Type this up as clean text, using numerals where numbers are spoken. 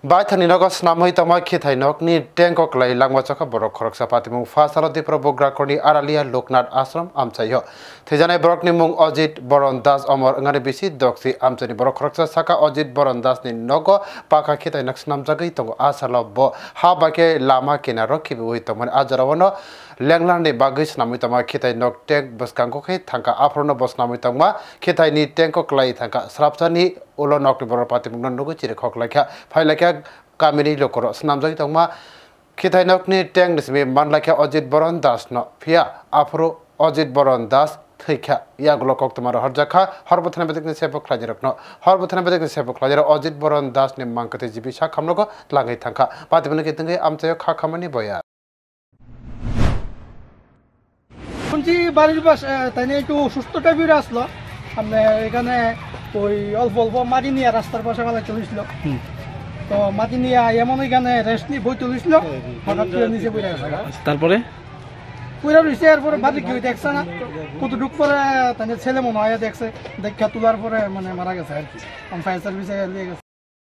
Baithani nogos namai tama khithai nokni tengkok lai langwa chaka borok khoroksa patimung fasalati probogra korni aralia loknath ashram amchayo thejane borokni mung Ajit Boron Das Amor ngani bisi doksi amchani borok khoroksa saka Ajit Boron Das ni nogo paka khithai naksnam jagai tongo asala bo ha bake lama kinaro khibi hui tongman ajarawano lenglangni bagui snamui tama khithai nok tek baskangko khai thangka afrono bosnamui tongma khithai ni tengkok lai thangka srapchani ulo nokni borok patimung nogo chire khoklakha phailakha Kamini lokoro snamjagi tongma khithai nokni teng nismi manlakha Ajit Boron Das no phia afro Ajit Boron Das thikha yaglo koktomaro harjakha harbothana bedekni sebok khlajirokno harbothana bedekni sebok khlajira Ajit Boron Das ni mangkate jibi sakhamnogo langai thangkha patibone ketingai amchayo kha khamani boya শুনছি বাড়ির পাশে তাই একটু সুস্থ টাইপের আসলো আমরা এখানে ওই অল্প অল্প মাটি নিয়ে রাস্তার পাশে বেলা চলেছিল তো মাটি নিয়ে এমন এখানে রেস্ট নিয়ে বই চলেছিল হঠাৎ করে নিচে পড়ে গেছে তারপরে পুরা রয়েছে এরপরে বাড়ি কেউ দেখছে না কতটুক পরে তাই ছেলে মনে হয় দেখছে দেখা তোলার পরে মানে মারা গেছে আর কি ফায়ার সার্ভিসে নিয়ে গেছে